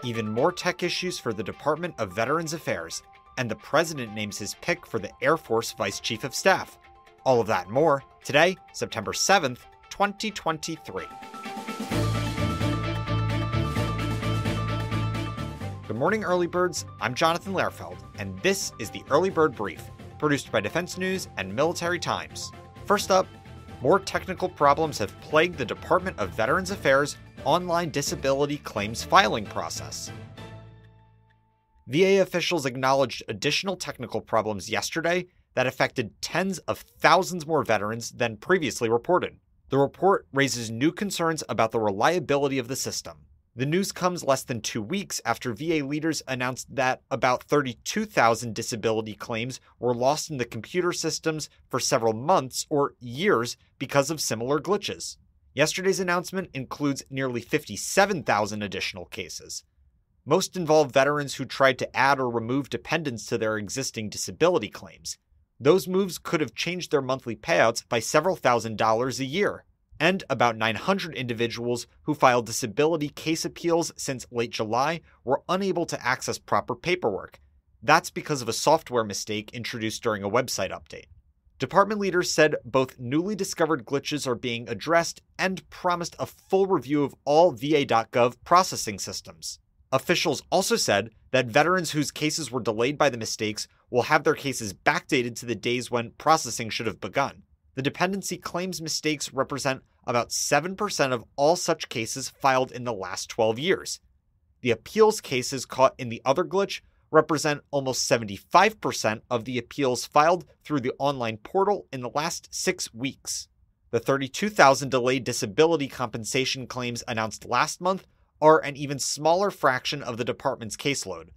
even more tech issues for the Department of Veterans Affairs, and the president names his pick for the Air Force Vice Chief of Staff. All of that and more, today, September 7th, 2023. Good morning, Early Birds. I'm Jonathan Lehrfeld, and this is the Early Bird Brief, produced by Defense News and Military Times. First up, more technical problems have plagued the Department of Veterans Affairs' online disability claims filing process. VA officials acknowledged additional technical problems yesterday that affected tens of thousands more veterans than previously reported. The report raises new concerns about the reliability of the system. The news comes less than 2 weeks after VA leaders announced that about 32,000 disability claims were lost in the computer systems for several months or years because of similar glitches. Yesterday's announcement includes nearly 57,000 additional cases. Most involve veterans who tried to add or remove dependents to their existing disability claims. Those moves could have changed their monthly payouts by several $1,000s a year. And about 900 individuals who filed disability case appeals since late July were unable to access proper paperwork. That's because of a software mistake introduced during a website update. Department leaders said both newly discovered glitches are being addressed and promised a full review of all VA.gov processing systems. Officials also said that veterans whose cases were delayed by the mistakes will have their cases backdated to the days when processing should have begun. The dependency claims mistakes represent about 7% of all such cases filed in the last 12 years. The appeals cases caught in the other glitch represent almost 75% of the appeals filed through the online portal in the last 6 weeks. The 32,000 delayed disability compensation claims announced last month are an even smaller fraction of the department's caseload.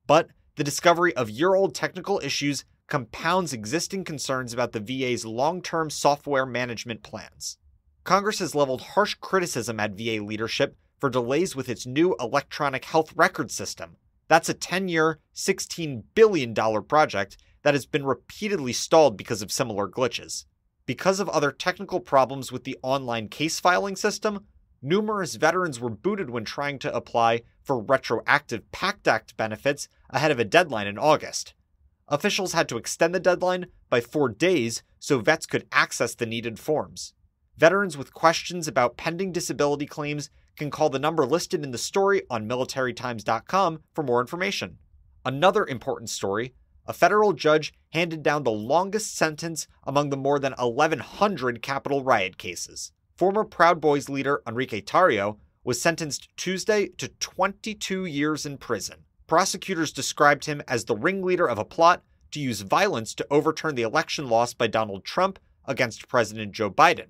But the discovery of year-old technical issues compounds existing concerns about the VA's long-term software management plans. Congress has leveled harsh criticism at VA leadership for delays with its new electronic health record system. That's a 10-year, $16 billion project that has been repeatedly stalled because of similar glitches. Because of other technical problems with the online case filing system, numerous veterans were booted when trying to apply for retroactive PACT Act benefits ahead of a deadline in August. Officials had to extend the deadline by 4 days so vets could access the needed forms. Veterans with questions about pending disability claims can call the number listed in the story on militarytimes.com for more information. Another important story, a federal judge handed down the longest sentence among the more than 1,100 Capitol riot cases. Former Proud Boys leader Enrique Tarrio was sentenced Tuesday to 22 years in prison. Prosecutors described him as the ringleader of a plot to use violence to overturn the election loss by Donald Trump against President Joe Biden.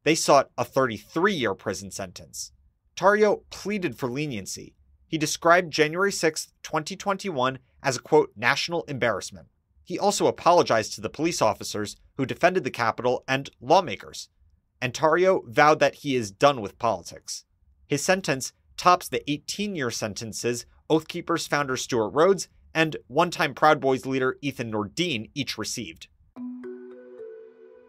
They sought a 33-year prison sentence. Tarrio pleaded for leniency. He described January 6, 2021 as a, quote, national embarrassment. He also apologized to the police officers who defended the Capitol and lawmakers. And Tarrio vowed that he is done with politics. His sentence tops the 18-year sentences Oath Keepers founder Stuart Rhodes and one-time Proud Boys leader Ethan Nordean each received.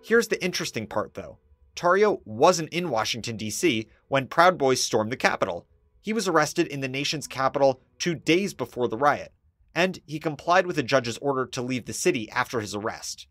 Here's the interesting part, though. Tarrio wasn't in Washington, D.C. when Proud Boys stormed the Capitol. He was arrested in the nation's capital 2 days before the riot, and he complied with a judge's order to leave the city after his arrest.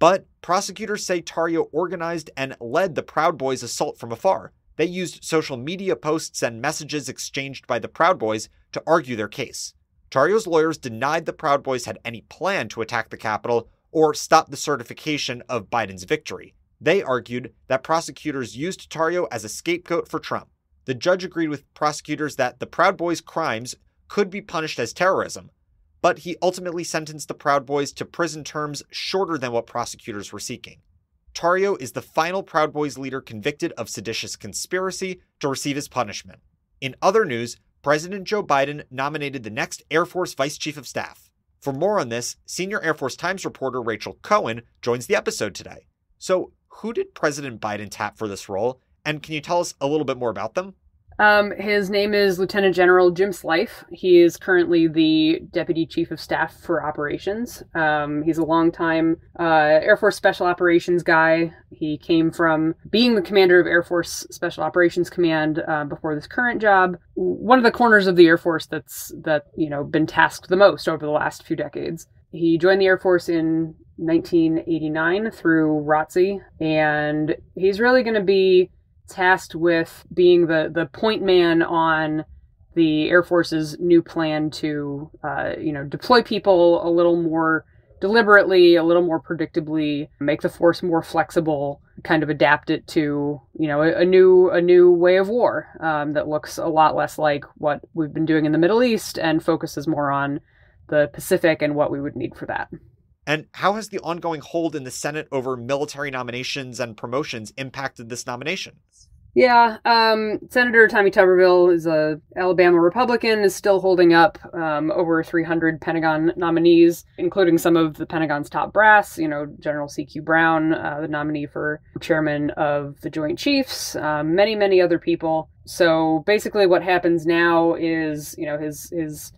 But prosecutors say Tarrio organized and led the Proud Boys assault from afar. They used social media posts and messages exchanged by the Proud Boys to argue their case. Tarrio's lawyers denied the Proud Boys had any plan to attack the Capitol or stop the certification of Biden's victory. They argued that prosecutors used Tarrio as a scapegoat for Trump. The judge agreed with prosecutors that the Proud Boys' crimes could be punished as terrorism, but he ultimately sentenced the Proud Boys to prison terms shorter than what prosecutors were seeking. Tarrio is the final Proud Boys leader convicted of seditious conspiracy to receive his punishment. In other news, President Joe Biden nominated the next Air Force Vice Chief of Staff. For more on this, senior Air Force Times reporter Rachel Cohen joins the episode today. So, who did President Biden tap for this role, and can you tell us a little bit more about them? His name is Lieutenant General Jim Slife. He is currently the Deputy Chief of Staff for Operations. He's a longtime Air Force Special Operations guy. He came from being the commander of Air Force Special Operations Command before this current job. One of the corners of the Air Force that's been tasked the most over the last few decades. He joined the Air Force in 1989 through ROTC, and he's really going to be tasked with being the point man on the Air Force's new plan to, deploy people a little more deliberately, a little more predictably, make the force more flexible, kind of adapt it to, a new way of war that looks a lot less like what we've been doing in the Middle East and focuses more on the Pacific and what we would need for that. And how has the ongoing hold in the Senate over military nominations and promotions impacted this nomination? Yeah, Senator Tommy Tuberville is a Alabama Republican, is still holding up over 300 Pentagon nominees, including some of the Pentagon's top brass, General C.Q. Brown, the nominee for chairman of the Joint Chiefs, many, many other people. So basically what happens now is, his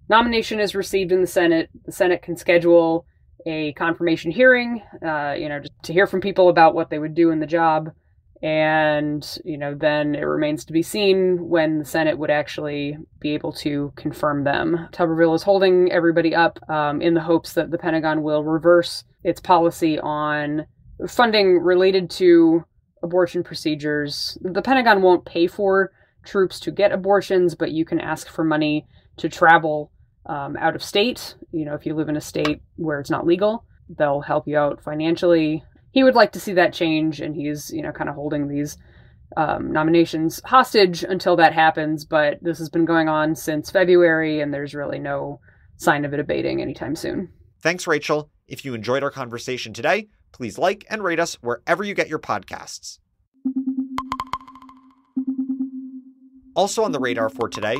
nomination is received in the Senate. The Senate can schedule a confirmation hearing, just to hear from people about what they would do in the job. And, then it remains to be seen when the Senate would actually be able to confirm them. Tuberville is holding everybody up in the hopes that the Pentagon will reverse its policy on funding related to abortion procedures. The Pentagon won't pay for troops to get abortions, but you can ask for money to travel out of state. If you live in a state where it's not legal, they'll help you out financially. He would like to see that change, and he's, kind of holding these nominations hostage until that happens. But this has been going on since February, and there's really no sign of it abating anytime soon. Thanks, Rachel. If you enjoyed our conversation today, please like and rate us wherever you get your podcasts. Also on the radar for today,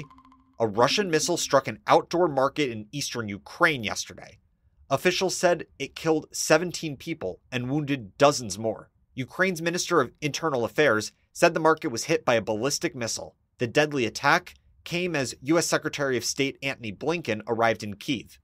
a Russian missile struck an outdoor market in eastern Ukraine yesterday. Officials said it killed 17 people and wounded dozens more. Ukraine's Minister of Internal Affairs said the market was hit by a ballistic missile. The deadly attack came as U.S. Secretary of State Antony Blinken arrived in Kyiv.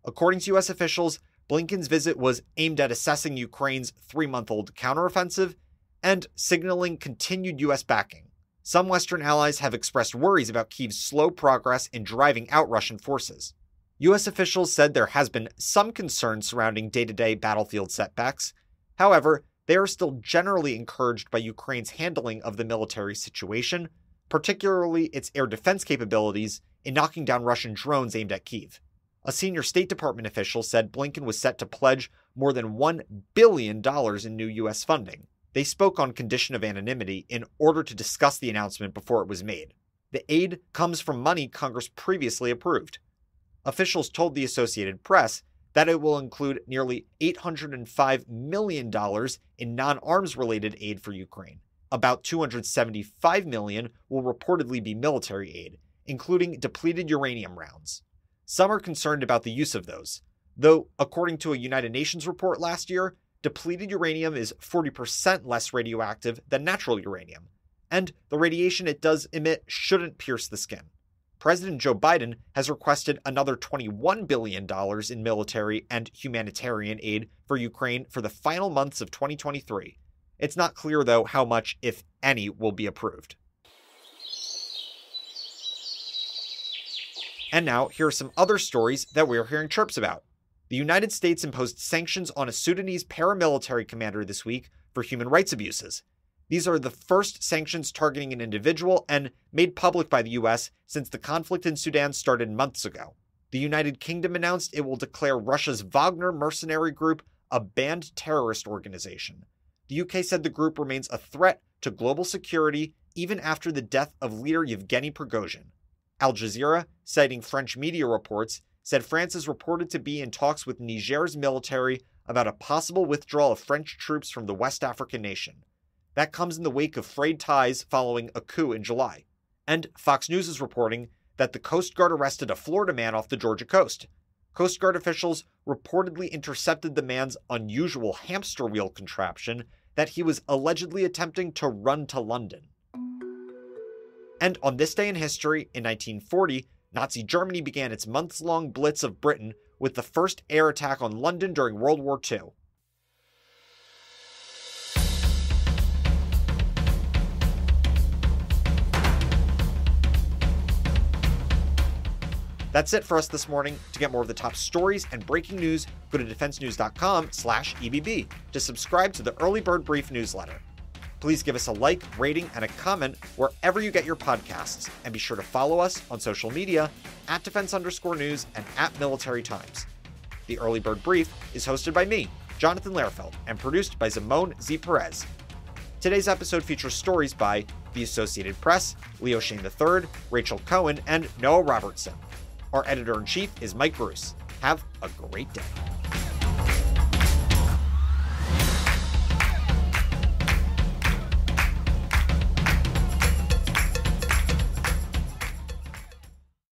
According to U.S. officials, Blinken's visit was aimed at assessing Ukraine's 3-month-old counteroffensive and signaling continued U.S. backing. Some Western allies have expressed worries about Kyiv's slow progress in driving out Russian forces. U.S. officials said there has been some concern surrounding day-to-day battlefield setbacks. However, they are still generally encouraged by Ukraine's handling of the military situation, particularly its air defense capabilities in knocking down Russian drones aimed at Kyiv. A senior State Department official said Blinken was set to pledge more than $1 billion in new U.S. funding. They spoke on condition of anonymity in order to discuss the announcement before it was made. The aid comes from money Congress previously approved. Officials told the Associated Press that it will include nearly $805 million in non-arms-related aid for Ukraine. About $275 million will reportedly be military aid, including depleted uranium rounds. Some are concerned about the use of those, though, according to a United Nations report last year, depleted uranium is 40% less radioactive than natural uranium, and the radiation it does emit shouldn't pierce the skin. President Joe Biden has requested another $21 billion in military and humanitarian aid for Ukraine for the final months of 2023. It's not clear, though, how much, if any, will be approved. And now, here are some other stories that we're hearing chirps about. The United States imposed sanctions on a Sudanese paramilitary commander this week for human rights abuses. These are the first sanctions targeting an individual and made public by the U.S. since the conflict in Sudan started months ago. The United Kingdom announced it will declare Russia's Wagner mercenary group a banned terrorist organization. The UK said the group remains a threat to global security even after the death of leader Yevgeny Prigozhin. Al Jazeera, citing French media reports, said France is reported to be in talks with Niger's military about a possible withdrawal of French troops from the West African nation. That comes in the wake of frayed ties following a coup in July. And Fox News is reporting that the Coast Guard arrested a Florida man off the Georgia coast. Coast Guard officials reportedly intercepted the man's unusual hamster wheel contraption that he was allegedly attempting to run to London. And on this day in history, in 1940, Nazi Germany began its months-long blitz of Britain with the first air attack on London during World War II. That's it for us this morning. To get more of the top stories and breaking news, go to defensenews.com/EBB to subscribe to the Early Bird Brief newsletter. Please give us a like, rating, and a comment wherever you get your podcasts, and be sure to follow us on social media @Defense_News and @Military Times. The Early Bird Brief is hosted by me, Jonathan Lehrfeld, and produced by Simone Z. Perez. Today's episode features stories by The Associated Press, Leo Shane III, Rachel Cohen, and Noah Robertson. Our editor-in-chief is Mike Bruce. Have a great day.